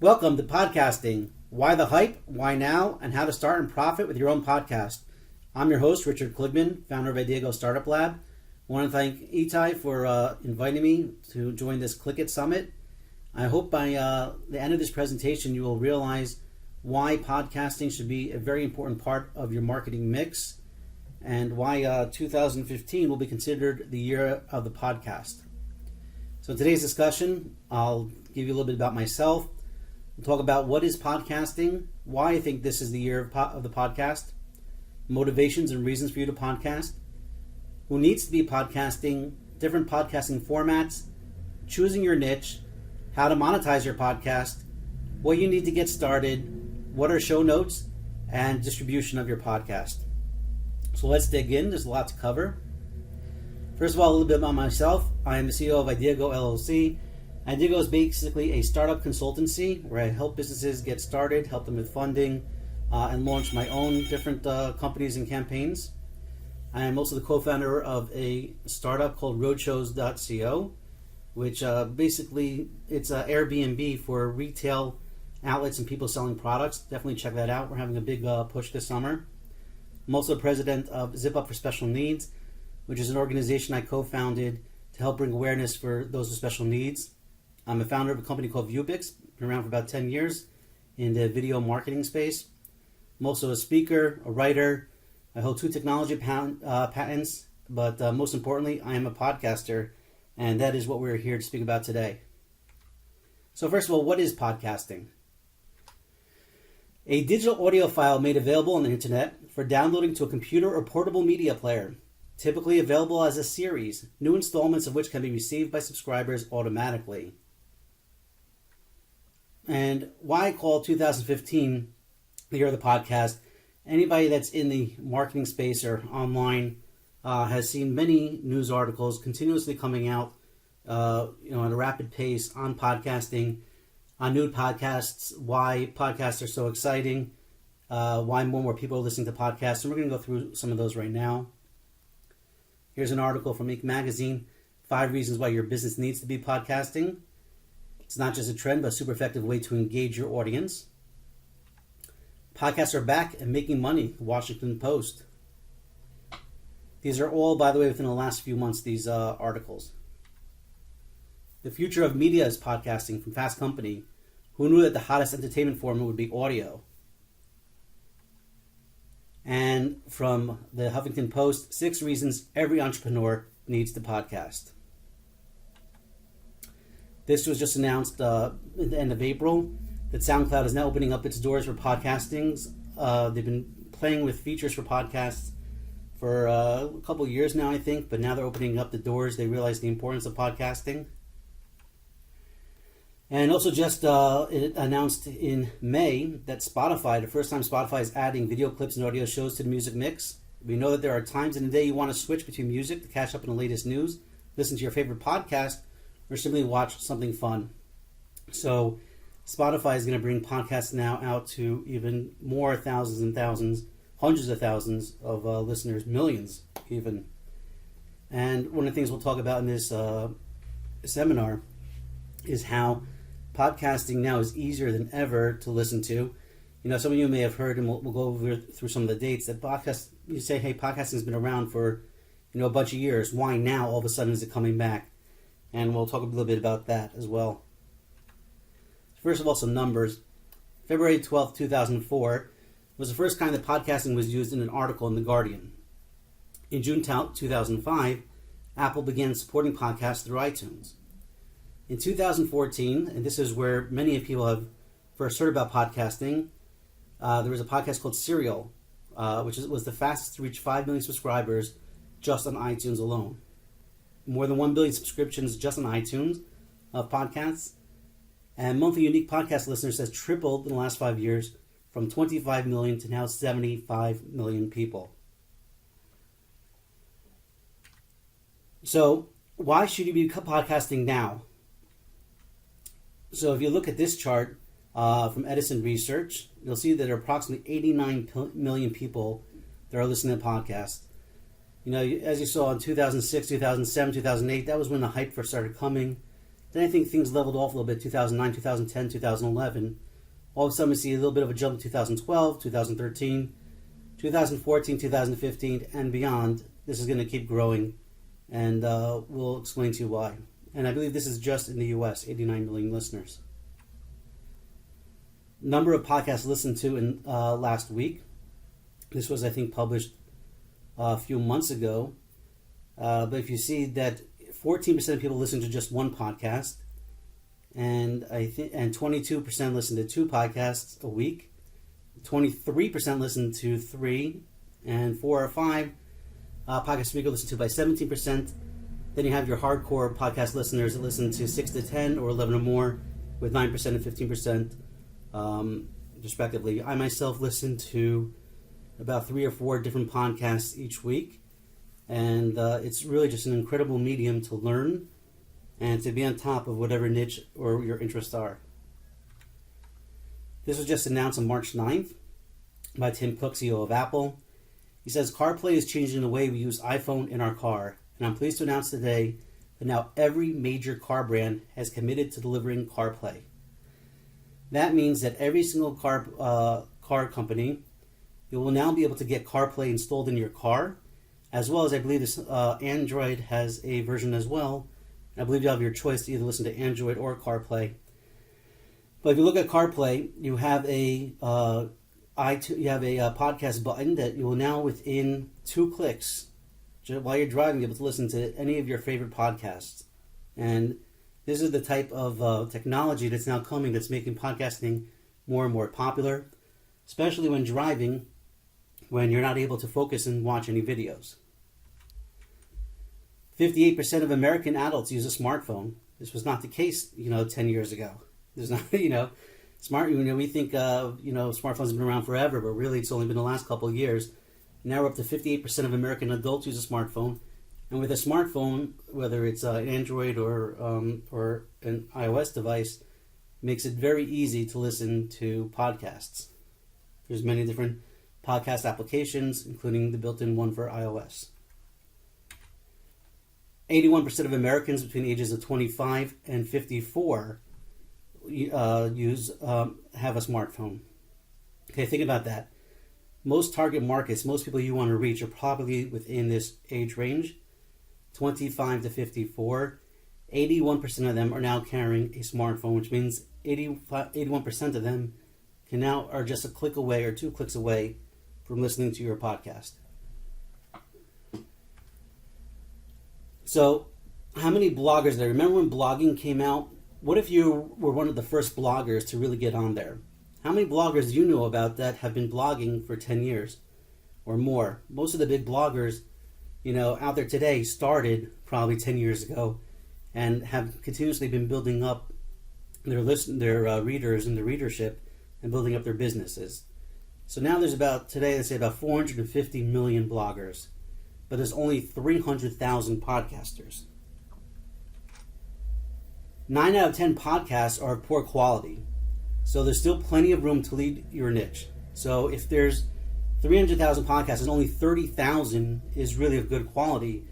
Welcome to podcasting. Why the hype, why now, and how to start and profit with your own podcast. I'm your host, Richard Kligman, founder of Ideago Startup Lab. I want to thank Itai for inviting me to join this Click It Summit. I hope by the end of this presentation you will realize why podcasting should be a very important part of your marketing mix and why 2015 will be considered the year of the podcast. So in today's discussion, I'll give you a little bit about myself. We'll talk about what is podcasting, why I think this is the year of the podcast, motivations and reasons for you to podcast, who needs to be podcasting, different podcasting formats, choosing your niche, how to monetize your podcast, what you need to get started, what are show notes, and distribution of your podcast. So let's dig in. There's a lot to cover. First of all, a little bit about myself. I am the CEO of Ideago LLC. Ideago is basically a startup consultancy where I help businesses get started, help them with funding, and launch my own different companies and campaigns. I am also the co-founder of a startup called roadshows.co, which basically it's an Airbnb for retail outlets and people selling products. Definitely check that out. We're having a big push this summer. I'm also the president of Zip Up for Special Needs, which is an organization I co-founded to help bring awareness for those with special needs. I'm a founder of a company called Vubix, been around for about 10 years in the video marketing space. I'm also a speaker, a writer. I hold 2 technology patents, but most importantly, I am a podcaster, and that is what we're here to speak about today. So first of all, what is podcasting? A digital audio file made available on the internet for downloading to a computer or portable media player, typically available as a series, new installments of which can be received by subscribers automatically. And why I call 2015 the year of the podcast, anybody that's in the marketing space or online has seen many news articles continuously coming out at a rapid pace on podcasting, on new podcasts, why podcasts are so exciting, why more and more people are listening to podcasts. And we're going to go through some of those right now. Here's an article from Inc. Magazine, 5 reasons why your business needs to be podcasting. It's not just a trend, but a super effective way to engage your audience. Podcasts are back and making money, the Washington Post. These are all, by the way, within the last few months, these articles. The future of media is podcasting from Fast Company. Who knew that the hottest entertainment form would be audio? And from the Huffington Post, 6 reasons every entrepreneur needs to podcast. This was just announced at the end of April that SoundCloud is now opening up its doors for podcastings. They've been playing with features for podcasts for a couple of years now, I think, but now they're opening up the doors. They realize the importance of podcasting. And also just it announced in May that Spotify, the first time Spotify is adding video clips and audio shows to the music mix. We know that there are times in the day you want to switch between music to catch up on the latest news, listen to your favorite podcast, or simply watch something fun. So Spotify is going to bring podcasts now out to even more thousands and thousands, hundreds of thousands of listeners, millions even. And one of the things we'll talk about in this seminar is how podcasting now is easier than ever to listen to. You know, some of you may have heard, and we'll go through some of the dates, that podcasts, you say, hey, podcasting has been around for, a bunch of years. Why now all of a sudden is it coming back? And we'll talk a little bit about that as well. First of all, some numbers. February 12th, 2004 was the first time that podcasting was used in an article in The Guardian. In June 2005, Apple began supporting podcasts through iTunes. In 2014, and this is where many people have first heard about podcasting, there was a podcast called Serial, which was the fastest to reach 5 million subscribers just on iTunes alone. More than 1 billion subscriptions just on iTunes of podcasts. And monthly unique podcast listeners has tripled in the last 5 years from 25 million to now 75 million people. So why should you be podcasting now? So if you look at this chart from Edison Research, you'll see that there are approximately 89 million people that are listening to podcasts. As you saw in 2006, 2007, 2008, that was when the hype first started coming. Then I think things leveled off a little bit, 2009, 2010, 2011. All of a sudden we see a little bit of a jump in 2012, 2013, 2014, 2015, and beyond. This is going to keep growing, and we'll explain to you why. And I believe this is just in the U.S., 89 million listeners. Number of podcasts listened to in last week. This was, I think, published a few months ago. But if you see that 14% of people listen to just one podcast, and 22% listen to two podcasts a week, 23% listen to three, and 4 or 5 podcasts a week are listened to by 17%. Then you have your hardcore podcast listeners that listen to 6 to 10 or 11 or more, with 9% and 15%, respectively. I myself listen to about 3 or 4 different podcasts each week, and it's really just an incredible medium to learn and to be on top of whatever niche or your interests are. This was just announced on March 9th by Tim Cook, CEO of Apple. He says, CarPlay is changing the way we use iPhone in our car, and I'm pleased to announce today that now every major car brand has committed to delivering CarPlay. That means that every single car company, you will now be able to get CarPlay installed in your car, as well as I believe this Android has a version as well. I believe you have your choice to either listen to Android or CarPlay. But if you look at CarPlay, you have a podcast button that you will now, within 2 clicks, while you're driving, be able to listen to any of your favorite podcasts. And this is the type of technology that's now coming that's making podcasting more and more popular, especially when driving, when you're not able to focus and watch any videos. 58% of American adults use a smartphone. This was not the case, 10 years ago. There's not, we think, smartphones have been around forever, but really it's only been the last couple of years. Now we're up to 58% of American adults use a smartphone. And with a smartphone, whether it's an Android or an iOS device, makes it very easy to listen to podcasts. There's many different podcast applications, including the built-in one for iOS. 81% of Americans between the ages of 25 and 54 have a smartphone. Okay, think about that. Most target markets, most people you want to reach are probably within this age range, 25 to 54. 81% of them are now carrying a smartphone, which means 81% of them are just a click away or 2 clicks away from listening to your podcast. So, how many bloggers there? Remember when blogging came out? What if you were one of the first bloggers to really get on there? How many bloggers do you know about that have been blogging for 10 years or more? Most of the big bloggers, out there today started probably 10 years ago and have continuously been building up their readers and their readership and building up their businesses. So now there's about 450 million bloggers, but there's only 300,000 podcasters. 9 out of 10 podcasts are of poor quality. So there's still plenty of room to lead your niche. So if there's 300,000 podcasts and only 30,000 is really of good quality,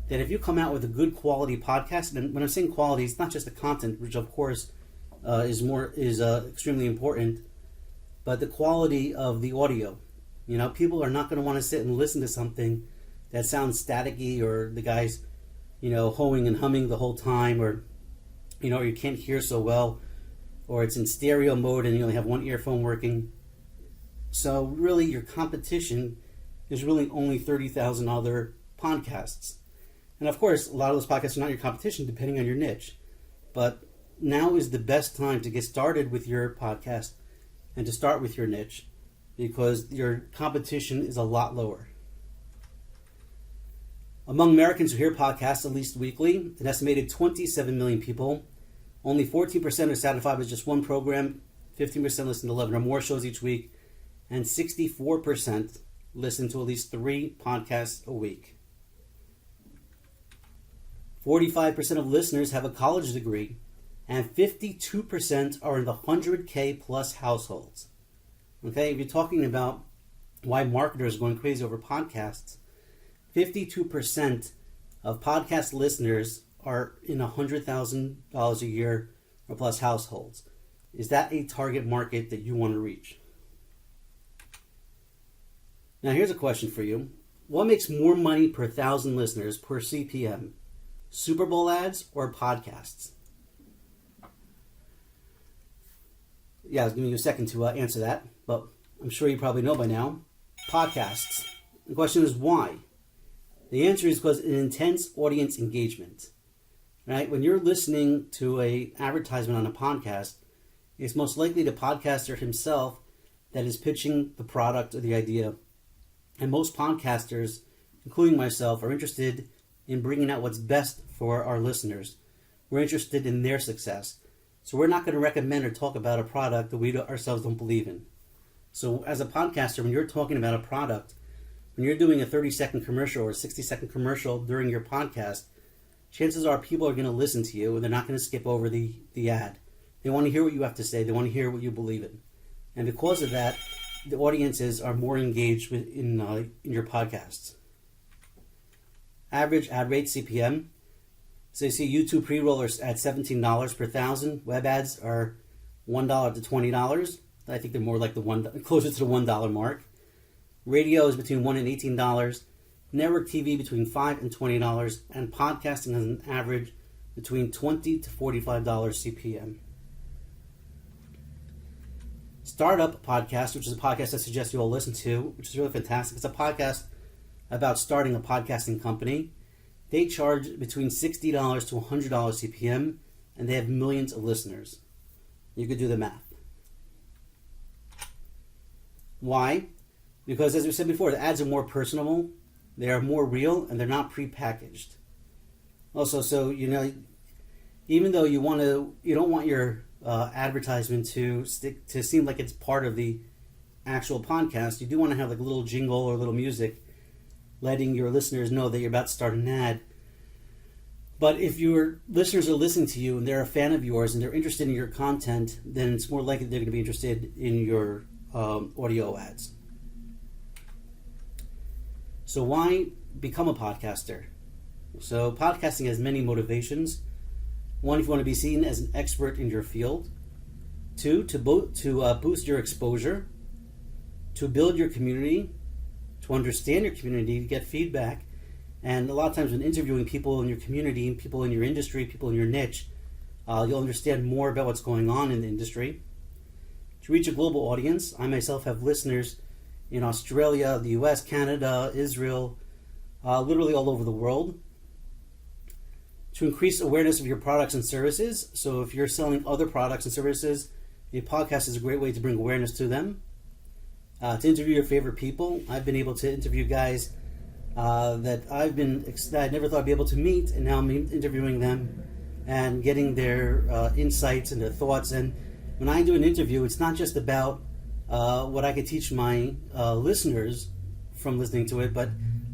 then if you come out with a good quality podcast, and when I'm saying quality, it's not just the content, which of course is extremely important, but the quality of the audio. People are not going to want to sit and listen to something that sounds staticky, or the guy's, hoeing and humming the whole time, or you can't hear so well, or it's in stereo mode and you only have one earphone working. So really your competition is really only 30,000 other podcasts. And of course, a lot of those podcasts are not your competition depending on your niche. But now is the best time to get started with your podcast and to start with your niche, because your competition is a lot lower. Among Americans who hear podcasts at least weekly, an estimated 27 million people, only 14% are satisfied with just one program, 15% listen to 11 or more shows each week, and 64% listen to at least 3 podcasts a week. 45% of listeners have a college degree, and 52% are in the 100K plus households. Okay, if you're talking about why marketers are going crazy over podcasts, 52% of podcast listeners are in $100,000 a year or plus households. Is that a target market that you want to reach? Now here's a question for you. What makes more money per 1,000 listeners per CPM? Super Bowl ads or podcasts? Yeah, I was giving you a second to answer that, but I'm sure you probably know by now. Podcasts. The question is why? The answer is because of intense audience engagement. Right? When you're listening to an advertisement on a podcast, it's most likely the podcaster himself that is pitching the product or the idea. And most podcasters, including myself, are interested in bringing out what's best for our listeners. We're interested in their success. So we're not going to recommend or talk about a product that we ourselves don't believe in. So as a podcaster, when you're talking about a product, when you're doing a 30-second commercial or a 60-second commercial during your podcast, chances are people are going to listen to you and they're not going to skip over the ad. They want to hear what you have to say. They want to hear what you believe in. And because of that, the audiences are more engaged in your podcasts. Average ad rate CPM. So you see YouTube pre-rollers at $17 per 1,000. Web ads are $1 to $20. I think they're more like closer to the $1 mark. Radio is between $1 and $18. Network TV between $5 and $20. And podcasting has an average between $20 to $45 CPM. Startup Podcast, which is a podcast I suggest you all listen to, which is really fantastic. It's a podcast about starting a podcasting company. They charge between $60 to $100 CPM, and they have millions of listeners. You could do the math. Why? Because as we said before, the ads are more personable, they are more real, and they're not prepackaged. Also, so even though you don't want your advertisement to seem like it's part of the actual podcast, you do want to have like a little jingle or a little music letting your listeners know that you're about to start an ad. But if your listeners are listening to you and they're a fan of yours and they're interested in your content, then it's more likely they're going to be interested in your audio ads. So why become a podcaster? So podcasting has many motivations. One, if you want to be seen as an expert in your field. Two, to boost your exposure. To build your community. To understand your community, to get feedback. And a lot of times when interviewing people in your community, people in your industry, people in your niche, you'll understand more about what's going on in the industry. To reach a global audience, I myself have listeners in Australia, the US, Canada, Israel, literally all over the world. To increase awareness of your products and services. So if you're selling other products and services, a podcast is a great way to bring awareness to them. To interview your favorite people. I've been able to interview guys that I never thought I'd be able to meet, and now I'm interviewing them and getting their insights and their thoughts. And when I do an interview, it's not just about what I could teach my listeners from listening to it, but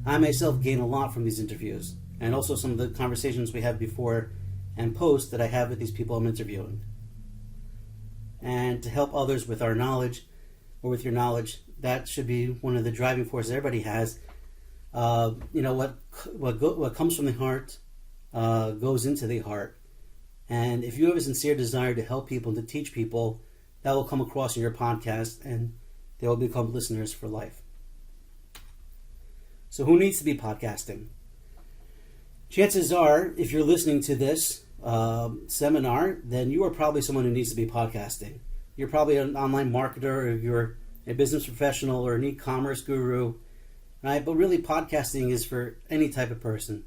I myself gain a lot from these interviews, and also some of the conversations we have before and post that I have with these people I'm interviewing. And to help others with our knowledge, or with your knowledge, that should be one of the driving forces everybody has. What comes from the heart goes into the heart. And if you have a sincere desire to help people and to teach people, that will come across in your podcast, and they will become listeners for life. So who needs to be podcasting? Chances are, if you're listening to this seminar, then you are probably someone who needs to be podcasting. You're probably an online marketer, or you're a business professional or an e-commerce guru, right? But really, podcasting is for any type of person.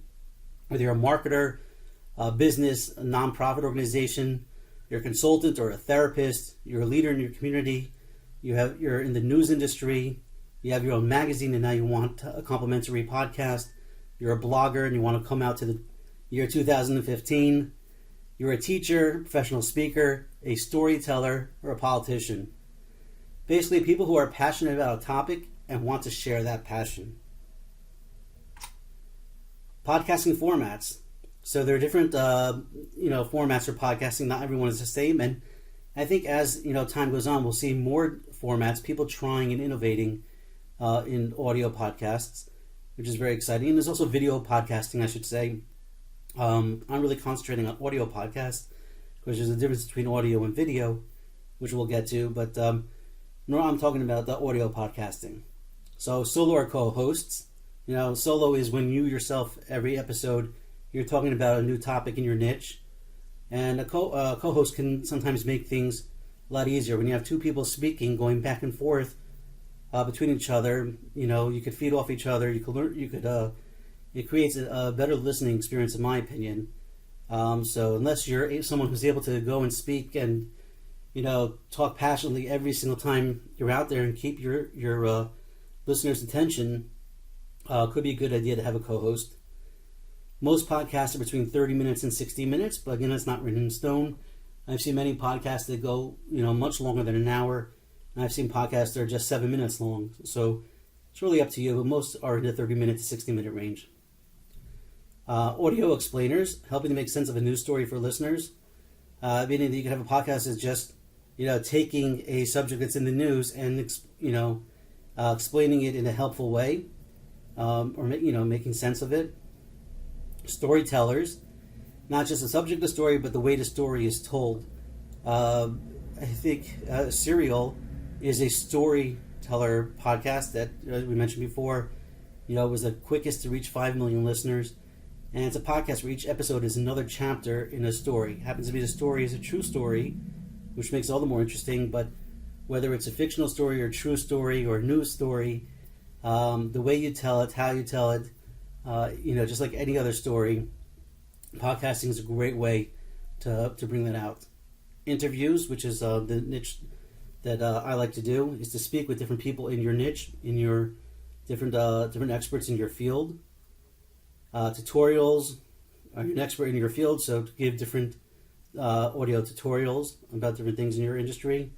Whether you're a marketer, a business, a nonprofit organization, you're a consultant or a therapist, you're a leader in your community, you're in the news industry, you have your own magazine and now you want a complimentary podcast, you're a blogger and you want to come out to the year 2015, you're a teacher, professional speaker, a storyteller, or a politician. Basically, people who are passionate about a topic and want to share that passion. Podcasting formats. So there are different, formats for podcasting. Not everyone is the same, and I think as time goes on, we'll see more formats, people trying and innovating in audio podcasts, which is very exciting. And there's also video podcasting, I should say. I'm really concentrating on audio podcasts because there's a difference between audio and video, which we'll get to. But no, I'm talking about the audio podcasting. So solo or co-hosts. Solo is when you yourself, every episode, you're talking about a new topic in your niche. And a co-host can sometimes make things a lot easier. When you have two people speaking, going back and forth between each other, you could feed off each other. You could learn. It creates a better listening experience, in my opinion. So unless you're someone who's able to go and speak and talk passionately every single time you're out there and keep your listeners' attention, could be a good idea to have a co-host. Most podcasts are between 30 minutes and 60 minutes, but again, it's not written in stone. I've seen many podcasts that go, much longer than an hour, and I've seen podcasts that are just 7 minutes long. So it's really up to you, but most are in the 30-minute to 60-minute range. Audio explainers, helping to make sense of a news story for listeners. Meaning that you can have a podcast that's just, taking a subject that's in the news and, explaining it in a helpful way, or making sense of it. Storytellers, not just the subject of the story, but the way the story is told. I think Serial is a storyteller podcast that we mentioned before. Was the quickest to reach 5 million listeners. And it's a podcast where each episode is another chapter in a story. Happens to be the story is a true story, which makes it all the more interesting. But whether it's a fictional story or a true story or a news story, the way you tell it, how you tell it, just like any other story, podcasting is a great way to bring that out. Interviews, which is the niche that I like to do, is to speak with different people in your niche, in your different experts in your field. Tutorials, are you an expert in your field? So to give different audio tutorials about different things in your industry.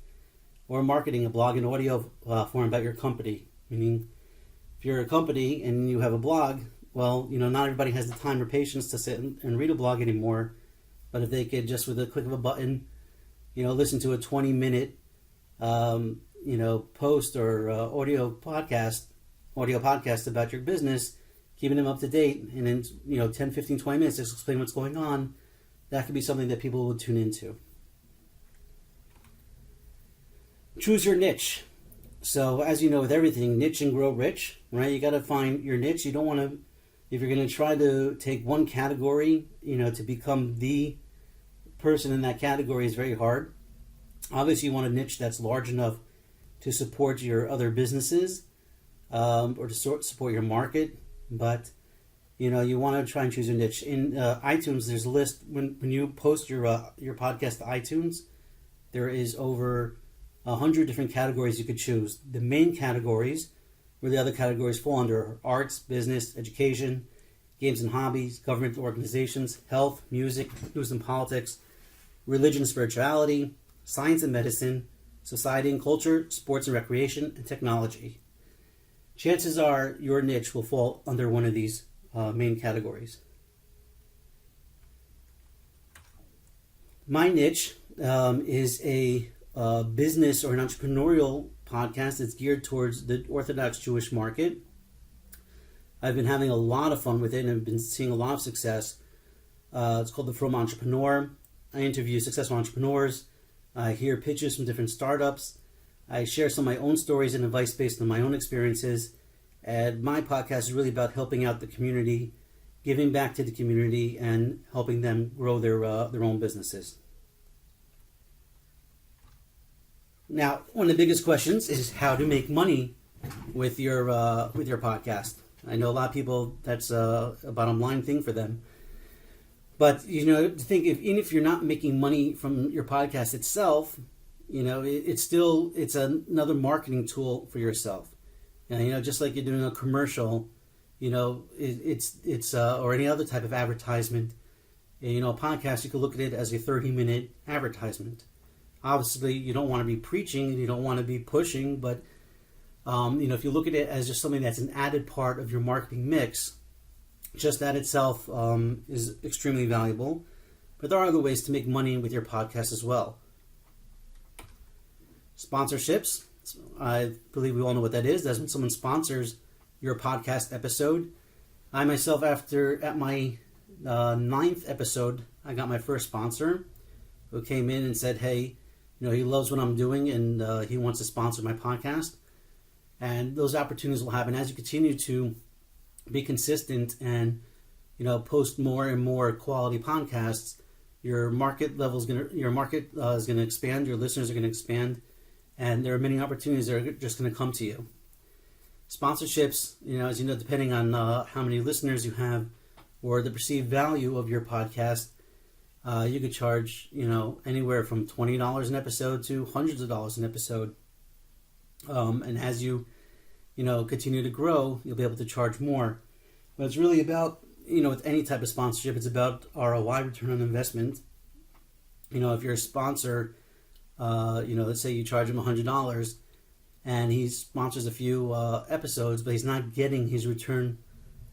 Or marketing, a blog and audio form about your company. Meaning, if you're a company and you have a blog, well, not everybody has the time or patience to sit and read a blog anymore. But if they could just with a click of a button, listen to a 20-minute, post or audio podcast about your business, keeping them up to date, and in 10, 15, 20 minutes just explain what's going on, that could be something that people would tune into. Choose your niche. So as you know with everything, niche and grow rich, right? You got to find your niche. You don't want to, if you're going to try to take one category, to become the person in that category is very hard. Obviously you want a niche that's large enough to support your other businesses or to support your market. But you want to try and choose a niche. In iTunes, there's a list when you post your podcast to iTunes. There is over 100 different categories you could choose. The main categories, where the other categories fall under, are arts, business, education, games and hobbies, government organizations, health, music, news and politics, religion and spirituality, science and medicine, society and culture, sports and recreation, and technology. Chances are your niche will fall under one of these main categories. My niche is a business or an entrepreneurial podcast that's geared towards the Orthodox Jewish market. I've been having a lot of fun with it and I've been seeing a lot of success. It's called The From Entrepreneur. I interview successful entrepreneurs. I hear pitches from different startups. I share some of my own stories and advice based on my own experiences. And my podcast is really about helping out the community, giving back to the community, and helping them grow their own businesses. Now, one of the biggest questions is how to make money with your podcast. I know a lot of people, that's a bottom line thing for them. But, to think, even if you're not making money from your podcast itself, it's another marketing tool for yourself. And, just like you're doing a commercial, it's or any other type of advertisement. And, a podcast, you can look at it as a 30-minute advertisement. Obviously, you don't want to be preaching and you don't want to be pushing, but if you look at it as just something that's an added part of your marketing mix, just that itself is extremely valuable. But there are other ways to make money with your podcast as well. Sponsorships. I believe we all know what that is. That's when someone sponsors your podcast episode. I myself, at my ninth episode, I got my first sponsor who came in and said, hey, he loves what I'm doing and he wants to sponsor my podcast. And those opportunities will happen as you continue to be consistent and, post more and more quality podcasts. Your market is gonna expand, your listeners are gonna expand, and there are many opportunities that are just gonna come to you. Sponsorships, as you know, depending on how many listeners you have or the perceived value of your podcast, you could charge, anywhere from $20 an episode to hundreds of dollars an episode. And as you, continue to grow, you'll be able to charge more. But it's really about, with any type of sponsorship, it's about ROI, return on investment. If you're a sponsor, let's say you charge him $100 and he sponsors a few episodes, but he's not getting his return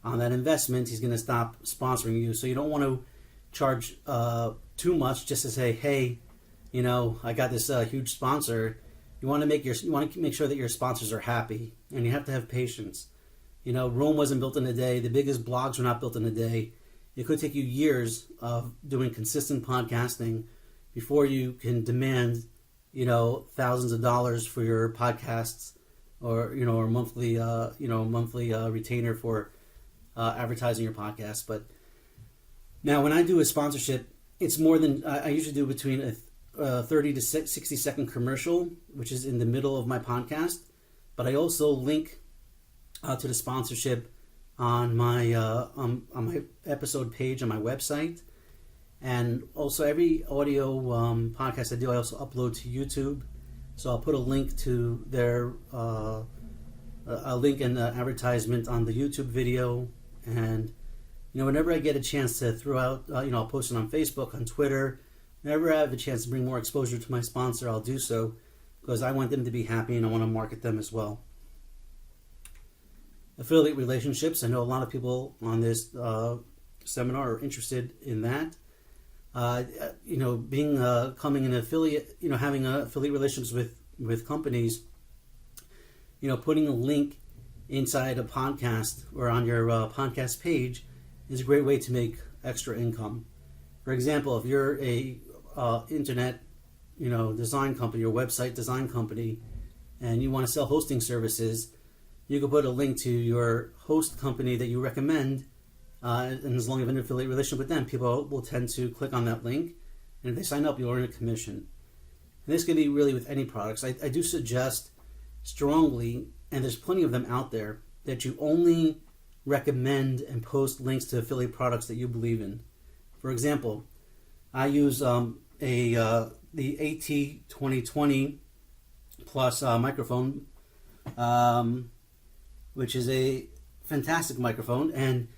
on that investment, he's going to stop sponsoring you. So you don't want to charge too much just to say, hey, I got this huge sponsor. You want to make sure that your sponsors are happy, and you have to have patience. Rome wasn't built in a day. The biggest blogs were not built in a day. It could take you years of doing consistent podcasting before you can demand, thousands of dollars for your podcasts, or or monthly retainer for advertising your podcast. But now, when I do a sponsorship, it's more than I usually do between a 30 to 60 second commercial, which is in the middle of my podcast. But I also link to the sponsorship on my episode page on my website, and also every audio podcast I do, I also upload to YouTube. So I'll put a link to their a link and advertisement on the YouTube video, and whenever I get a chance to throw out, I'll post it on Facebook, on Twitter. Whenever I have a chance to bring more exposure to my sponsor, I'll do so, because I want them to be happy and I want to market them as well. Affiliate relationships. I know a lot of people on this seminar are interested in that. Becoming an affiliate, having affiliate relationships with companies, putting a link inside a podcast or on your podcast page is a great way to make extra income. For example, if you're a internet, design company or website design company, and you want to sell hosting services, you can put a link to your host company that you recommend, and as long as you have an affiliate relationship with them, people will tend to click on that link, and if they sign up, you'll earn a commission. And this can be really with any products. I do suggest strongly, and there's plenty of them out there, that you only recommend and post links to affiliate products that you believe in. For example, I use the AT2020 Plus microphone, which is a fantastic microphone, and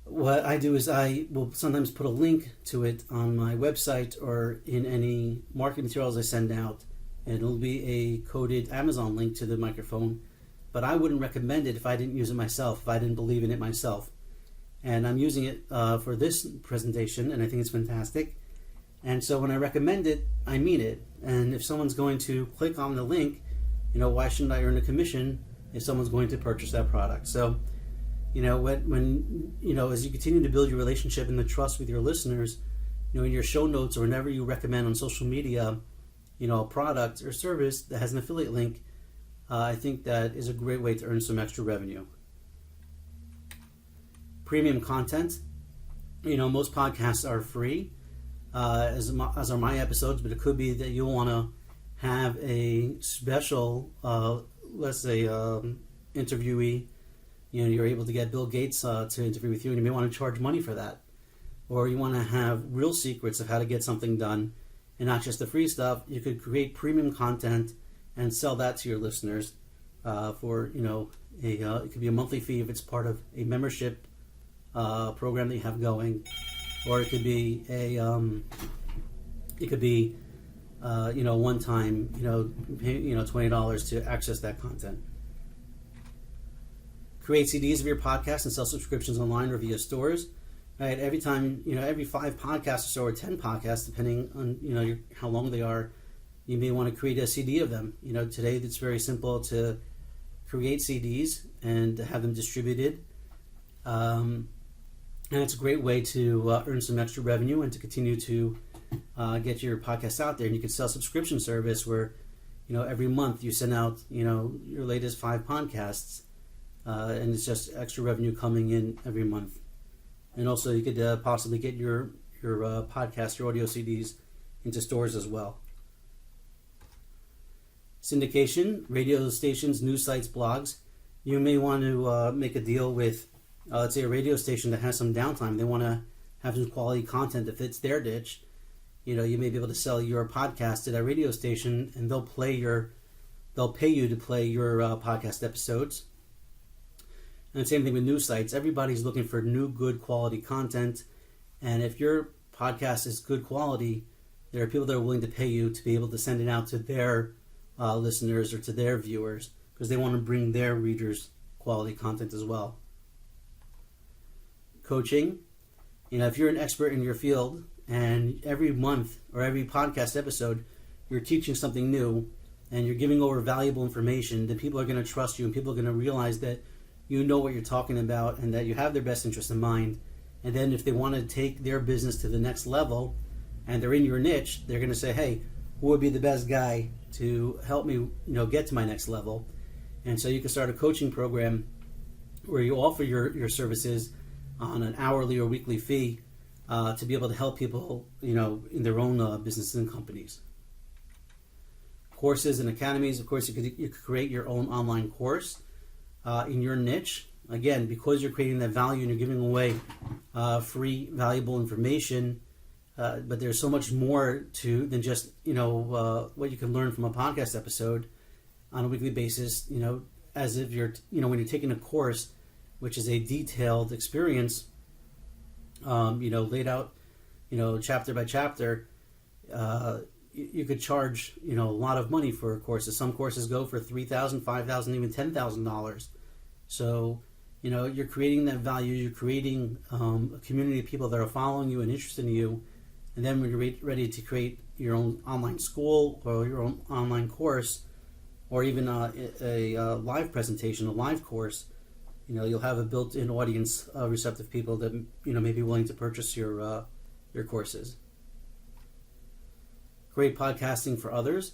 what I do is I will sometimes put a link to it on my website or in any marketing materials I send out, and it'll be a coded Amazon link to the microphone, but I wouldn't recommend it if I didn't use it myself, if I didn't believe in it myself. And I'm using it for this presentation, and I think it's fantastic. And so when I recommend it, I mean it. And if someone's going to click on the link, why shouldn't I earn a commission if someone's going to purchase that product? So, when as you continue to build your relationship and the trust with your listeners, in your show notes or whenever you recommend on social media, a product or service that has an affiliate link, I think that is a great way to earn some extra revenue. Premium content. Most podcasts are free, as are my episodes, but it could be that you'll want to have a special, let's say, interviewee. You're able to get Bill Gates to interview with you, and you may want to charge money for that. Or you want to have real secrets of how to get something done, and not just the free stuff. You could create premium content and sell that to your listeners for, it could be a monthly fee if it's part of a membership program that you have going, or it could be a one time, pay, $20 to access that content. Create CDs of your podcast and sell subscriptions online or via stores. Right, every time, every 5 podcasts or so, or 10 podcasts, depending on how long they are, you may want to create a CD of them. Today it's very simple to create CDs and to have them distributed. And it's a great way to earn some extra revenue and to continue to get your podcast out there. And you can sell a subscription service where, every month you send out, your latest 5 podcasts, and it's just extra revenue coming in every month. And also you could possibly get your podcast, your audio CDs into stores as well. Syndication, radio stations, news sites, blogs. You may want to make a deal with, let's say, a radio station that has some downtime. They want to have some quality content that fits their niche. You may be able to sell your podcast to that radio station, and they'll pay you to play your podcast episodes. And the same thing with news sites. Everybody's looking for new, good quality content, and if your podcast is good quality, there are people that are willing to pay you to be able to send it out to their listeners or to their viewers, because they want to bring their readers quality content as well. Coaching. If you're an expert in your field and every month or every podcast episode you're teaching something new and you're giving over valuable information, then people are going to trust you and people are going to realize that you know what you're talking about and that you have their best interest in mind. And then if they want to take their business to the next level and they're in your niche, they're going to say, hey, who would be the best guy to help me get to my next level? And so you can start a coaching program where you offer your services on an hourly or weekly fee to be able to help people in their own businesses and companies. Courses and academies. Of course, you could create your own online course in your niche. Again, because you're creating that value and you're giving away free, valuable information, but there's so much more to than just what you can learn from a podcast episode on a weekly basis. As if you're when you're taking a course, which is a detailed experience, laid out, chapter by chapter. You could charge a lot of money for courses. Some courses go for $3,000, $5,000, even $10,000. So you're creating that value. You're creating a community of people that are following you and interested in you. And then when you're ready to create your own online school or your own online course, or even a live presentation, a live course, you'll have a built-in audience of receptive people that may be willing to purchase your courses. Great podcasting for others.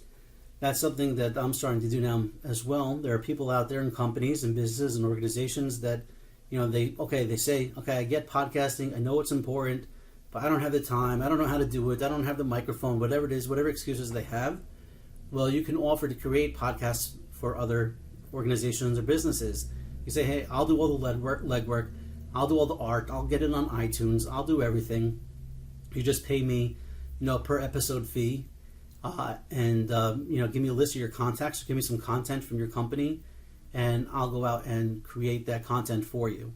That's something that I'm starting to do now as well. There are people out there in companies and businesses and organizations that they say, I get podcasting, I know it's important, but I don't have the time, I don't know how to do it, I don't have the microphone, whatever it is, whatever excuses they have. Well, you can offer to create podcasts for other organizations or businesses. You say, hey, I'll do all the legwork, I'll do all the art, I'll get it on iTunes, I'll do everything. You just pay me, per episode fee, and give me a list of your contacts, give me some content from your company, and I'll go out and create that content for you.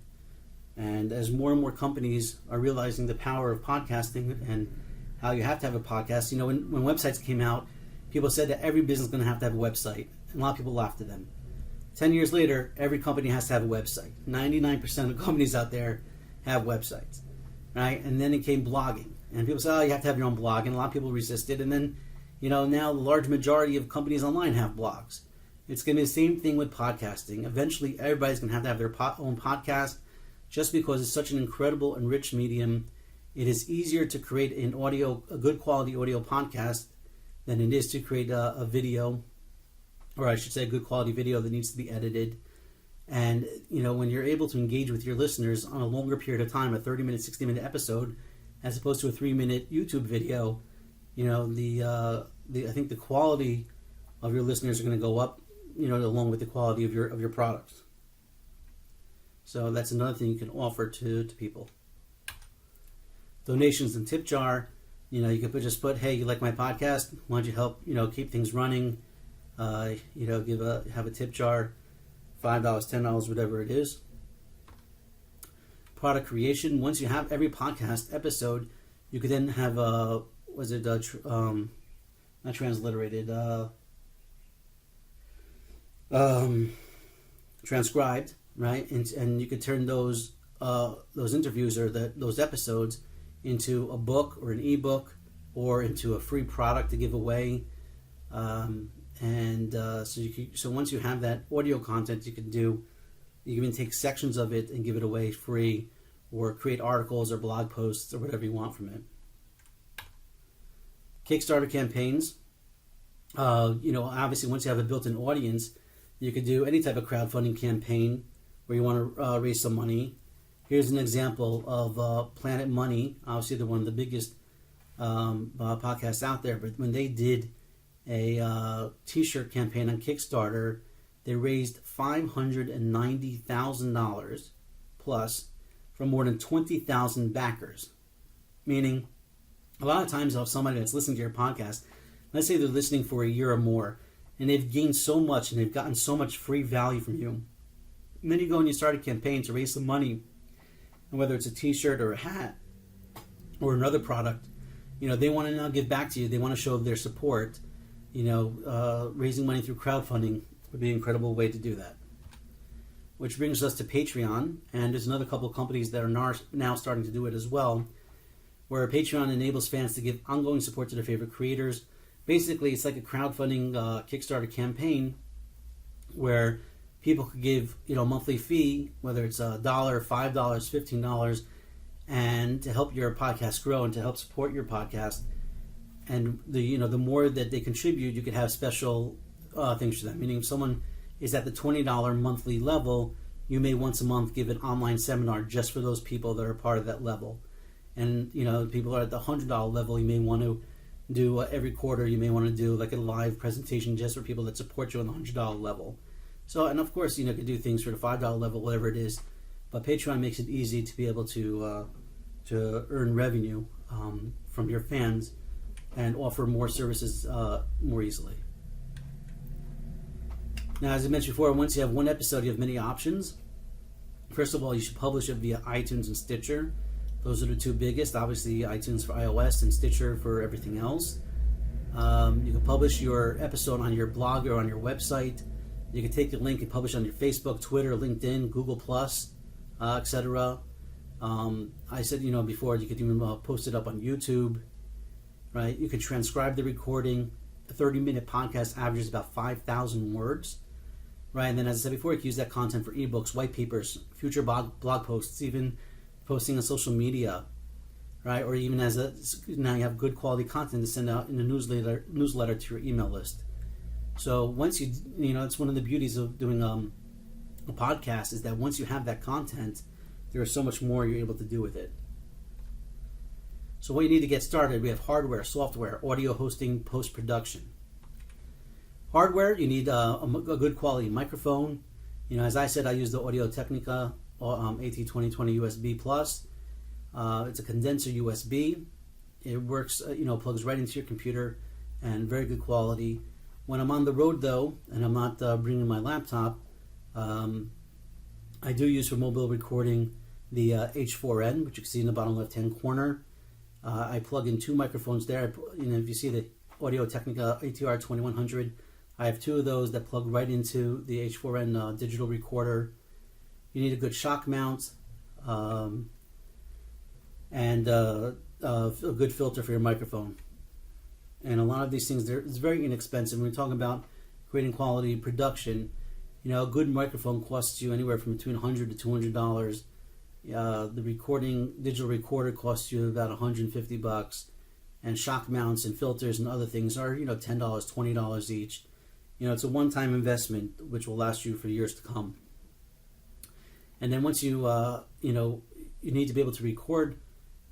And as more and more companies are realizing the power of podcasting and how you have to have a podcast, when websites came out, people said that every business is going to have a website, and a lot of people laughed at them. 10 years later, every company has to have a website. 99% of companies out there have websites, right? And then it came blogging. And people say, you have to have your own blog. And a lot of people resisted. And then, now the large majority of companies online have blogs. It's going to be the same thing with podcasting. Eventually, everybody's going to have their own podcast just because it's such an incredible and rich medium. It is easier to create a good quality audio podcast than it is to create a video, or I should say a good quality video that needs to be edited. And, when you're able to engage with your listeners on a longer period of time, a 30-minute, 60-minute episode, as opposed to a 3-minute YouTube video, I think the quality of your listeners are going to go up, along with the quality of your products. So that's another thing you can offer to people. Donations and tip jar. You could just put, hey, you like my podcast? Why don't you help, keep things running? Have a tip jar, $5, $10, whatever it is. Product creation. Once you have every podcast episode, you could then have not transliterated, transcribed, right? And you could turn those interviews or those episodes into a book or an ebook or into a free product to give away. So once you have that audio content, you can even take sections of it and give it away free, or create articles or blog posts or whatever you want from it. Kickstarter campaigns. Obviously, once you have a built-in audience, you could do any type of crowdfunding campaign where you want to raise some money. Here's an example of Planet Money. Obviously, they're one of the biggest podcasts out there. But when they did a T-shirt campaign on Kickstarter, they raised $590,000 plus from more than 20,000 backers. Meaning, a lot of times, if somebody that's listening to your podcast, let's say they're listening for a year or more, and they've gained so much and they've gotten so much free value from you, and then you go and you start a campaign to raise some money, and whether it's a T-shirt or a hat or another product, they want to now give back to you. They want to show their support. Raising money through crowdfunding would be an incredible way to do that. Which brings us to Patreon, and there's another couple of companies that are now starting to do it as well, where Patreon enables fans to give ongoing support to their favorite creators. Basically, it's like a crowdfunding Kickstarter campaign where people could give a monthly fee, whether it's $1, $5, $15, and to help your podcast grow and to help support your podcast. And the more that they contribute, you could have special things for them. Meaning, if someone is at the $20 monthly level, you may once a month give an online seminar just for those people that are part of that level. And people are at the $100 level, you may want to do every quarter. You may want to do like a live presentation just for people that support you on the $100 level. So, and of course, you could do things for the $5 level, whatever it is. But Patreon makes it easy to be able to earn revenue from your fans and offer more services more easily. Now, as I mentioned before, once you have one episode, you have many options. First of all, you should publish it via iTunes and Stitcher. Those are the two biggest. Obviously, iTunes for iOS and Stitcher for everything else. You can publish your episode on your blog or on your website. You can take the link and publish on your Facebook, Twitter, LinkedIn, Google+, etc. I said, before, you could even post it up on YouTube, right? You could transcribe the recording. A 30-minute podcast averages about 5,000 words, right? And then, as I said before, you can use that content for ebooks, white papers, future blog posts, even posting on social media, right? Or even now you have good quality content to send out in a newsletter to your email list. So once it's one of the beauties of doing a podcast is that once you have that content, there is so much more you're able to do with it. So what you need to get started, we have hardware, software, audio hosting, post-production. Hardware, you need a good quality microphone. As I said, I use the Audio-Technica AT2020 USB Plus. It's a condenser USB. It works, plugs right into your computer and very good quality. When I'm on the road, though, and I'm not bringing my laptop, I do use for mobile recording the H4n, which you can see in the bottom left-hand corner. I plug in two microphones there. If you see the Audio-Technica ATR 2100, I have two of those that plug right into the H4n digital recorder. You need a good shock mount and a good filter for your microphone. And a lot of these things, it's very inexpensive. When we're talking about creating quality production, a good microphone costs you anywhere from between $100 to $200. The digital recorder costs you about $150, and shock mounts and filters and other things are $10, $20 each. It's a one-time investment which will last you for years to come. And then once you need to be able to record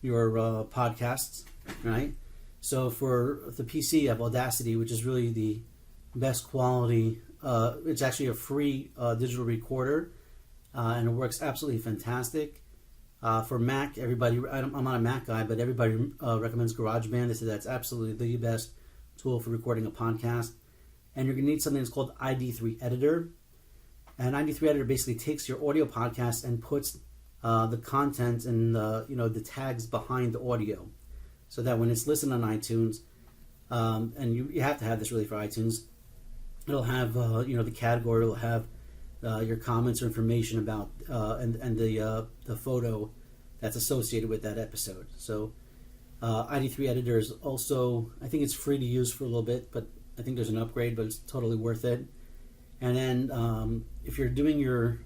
your podcasts, right? So for the PC, you have Audacity, which is really the best quality. It's actually a free digital recorder, and it works absolutely fantastic. For Mac, I'm not a Mac guy, but everybody recommends GarageBand. They say that's absolutely the best tool for recording a podcast. And you're going to need something that's called ID3 Editor. And ID3 Editor basically takes your audio podcast and puts the content and the tags behind the audio, so that when it's listened on iTunes, and you have to have this really for iTunes, it'll have the category, it'll have your comments or information about and the photo that's associated with that episode. So ID3 Editor is also, I think it's free to use for a little bit, but I think there's an upgrade, but it's totally worth it. And then if you're doing your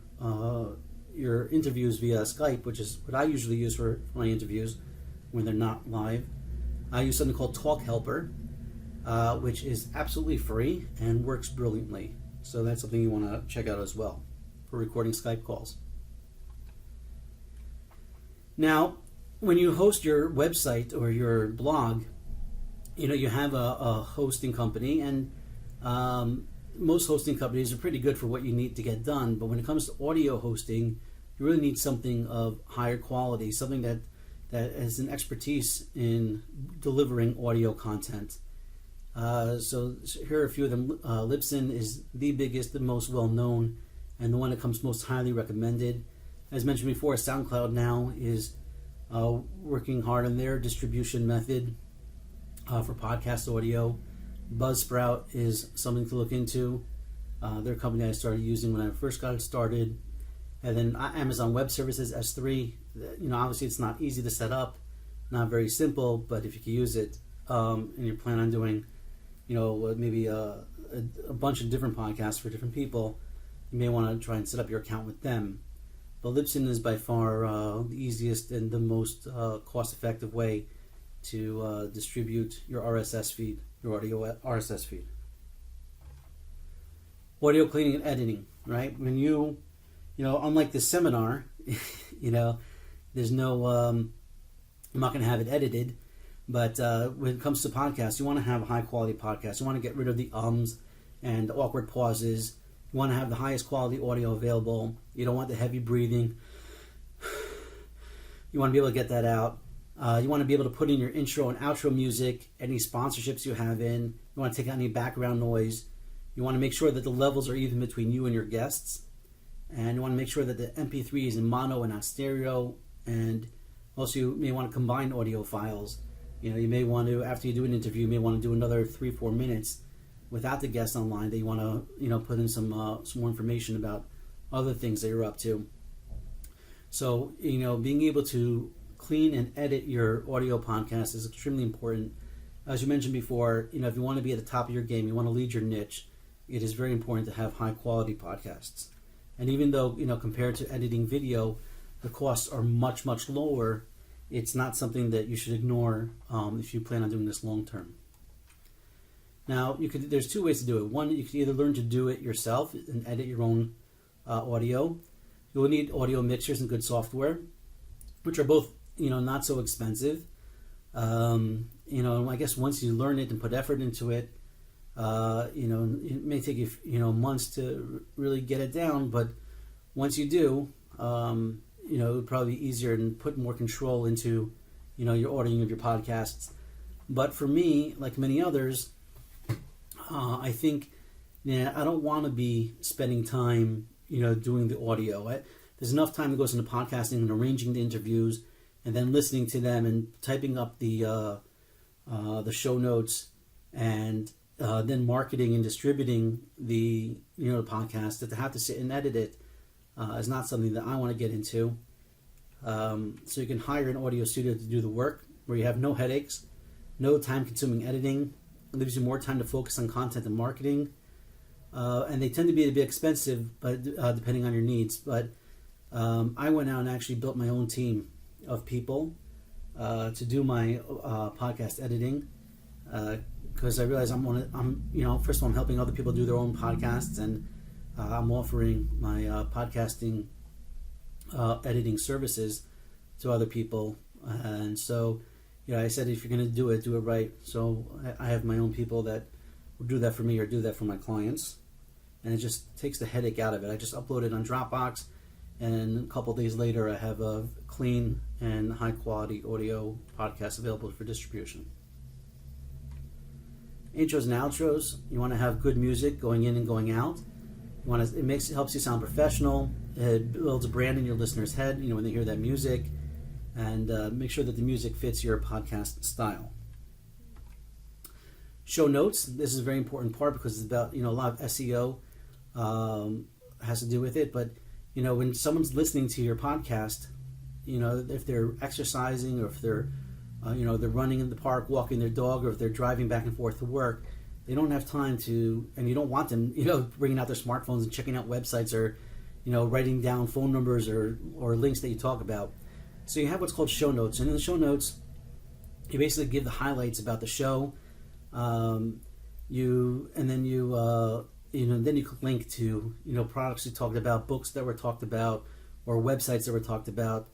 your interviews via Skype, which is what I usually use for my interviews when they're not live, I use something called Talk Helper, which is absolutely free and works brilliantly. So that's something you want to check out as well for recording Skype calls. Now, when you host your website or your blog, you have a hosting company, and most hosting companies are pretty good for what you need to get done. But when it comes to audio hosting, you really need something of higher quality, something that has an expertise in delivering audio content. So here are a few of them. Libsyn is the biggest, the most well-known, and the one that comes most highly recommended. As mentioned before, SoundCloud now is working hard on their distribution method for podcast audio. Buzzsprout is something to look into. They're a company I started using when I first got started. And then Amazon Web Services, S3. Obviously it's not easy to set up, not very simple, but if you can use it and you plan on doing, maybe a bunch of different podcasts for different people, you may want to try and set up your account with them. But Libsyn is by far the easiest and the most cost-effective way to distribute your RSS feed, your audio RSS feed. Audio cleaning and editing, right? When unlike this seminar, there's no, I'm not going to have it edited, but when it comes to podcasts, you want to have a high-quality podcast. You want to get rid of the ums and awkward pauses. You want to have the highest quality audio available. You don't want the heavy breathing. You want to be able to get that out. You want to be able to put in your intro and outro music, any sponsorships you have in. You want to take out any background noise. You want to make sure that the levels are even between you and your guests. And you want to make sure that the MP3 is in mono and not stereo. And also you may want to combine audio files. You may want to, after you do an interview, you may want to do another 3-4 minutes without the guest online that you want to, put in some more information about other things that you're up to. So, being able to clean and edit your audio podcast is extremely important. As you mentioned before, if you want to be at the top of your game, you want to lead your niche, it is very important to have high quality podcasts. And even though, compared to editing video, the costs are much, much lower, it's not something that you should ignore if you plan on doing this long term. Now, there's two ways to do it. One, you can either learn to do it yourself and edit your own audio. You will need audio mixers and good software, which are both, not so expensive. I guess once you learn it and put effort into it, it may take you, months to really get it down. But once you do, it would probably be easier and put more control into, your ordering of your podcasts. But for me, like many others, I think, I don't want to be spending time, doing the audio. There's enough time that goes into podcasting and arranging the interviews, and then listening to them and typing up the show notes, and then marketing and distributing the the podcast. That to have to sit and edit it is not something that I want to get into. So you can hire an audio studio to do the work, where you have no headaches, no time-consuming editing. It leaves you more time to focus on content and marketing. And they tend to be a bit expensive, but depending on your needs. But I went out and actually built my own team of people to do my podcast editing, because I realized first of all, I'm helping other people do their own podcasts, and I'm offering my podcasting editing services to other people. And so, I said, if you're going to do it right. So I have my own people that will do that for me or do that for my clients. And it just takes the headache out of it. I just upload it on Dropbox, and a couple of days later I have a clean and high quality audio podcast available for distribution. Intros and outros, you want to have good music going in and going out. It helps you sound professional. It builds a brand in your listener's head, when they hear that music, and make sure that the music fits your podcast style. Show notes. This is a very important part because it's about, a lot of SEO has to do with it. But, when someone's listening to your podcast, if they're exercising, or if they're, they're running in the park, walking their dog, or if they're driving back and forth to work, they don't have time to, and you don't want them, bringing out their smartphones and checking out websites, or, writing down phone numbers or links that you talk about. So you have what's called show notes, and in the show notes, you basically give the highlights about the show. Then you could link to products we talked about, books that were talked about, or websites that were talked about.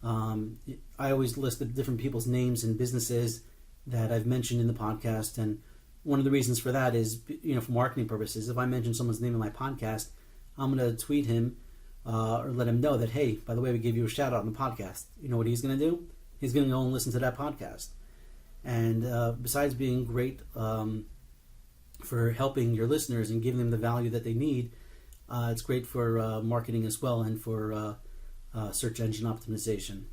I always list the different people's names and businesses that I've mentioned in the podcast, and one of the reasons for that is for marketing purposes. If I mention someone's name in my podcast, I'm going to tweet him or let him know that, hey, by the way, we gave you a shout out on the podcast. You know what he's going to do? He's going to go and listen to that podcast. And besides being great for helping your listeners and giving them the value that they need, it's great for marketing as well, and for search engine optimization.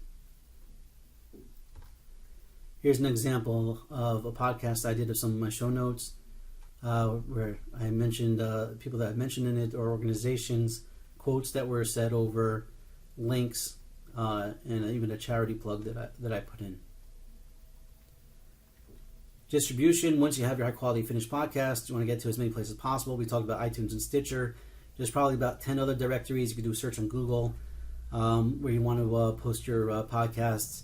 Here's an example of a podcast I did of some of my show notes where I mentioned people that I've mentioned in it, or organizations, quotes that were said over, links, and even a charity plug that I put in. Distribution. Once you have your high quality finished podcast, you want to get to as many places as possible. We talked about iTunes and Stitcher. There's probably about 10 other directories. You can do a search on Google where you want to post your podcasts.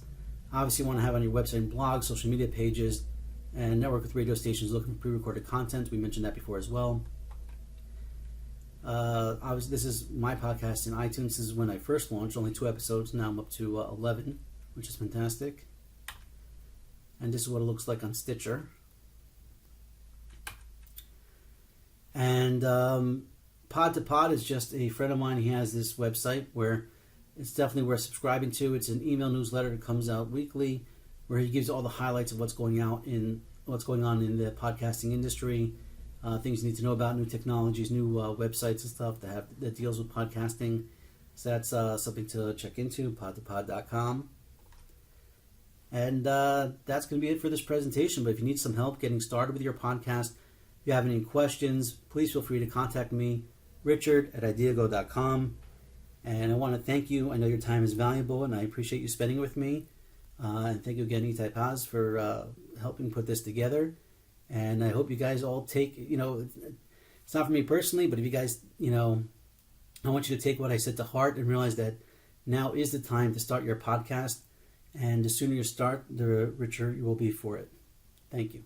Obviously, you want to have on your website and blog, social media pages, and network with radio stations looking for pre-recorded content. We mentioned that before as well. Obviously, this is my podcast in iTunes. This is when I first launched, only 2 episodes. Now I'm up to 11, which is fantastic. And this is what it looks like on Stitcher. And Pod to Pod is just a friend of mine. He has this website where it's definitely worth subscribing to. It's an email newsletter that comes out weekly, where he gives all the highlights of what's going on in the podcasting industry, things you need to know about, new technologies, new websites and stuff that deals with podcasting. So that's something to check into, podtopod.com. And that's going to be it for this presentation. But if you need some help getting started with your podcast, if you have any questions, please feel free to contact me, richard@ideago.com. And I want to thank you. I know your time is valuable, and I appreciate you spending it with me. And thank you again, Itai Paz, for helping put this together. And I hope you guys all take, it's not for me personally, but if you guys, I want you to take what I said to heart and realize that now is the time to start your podcast. And the sooner you start, the richer you will be for it. Thank you.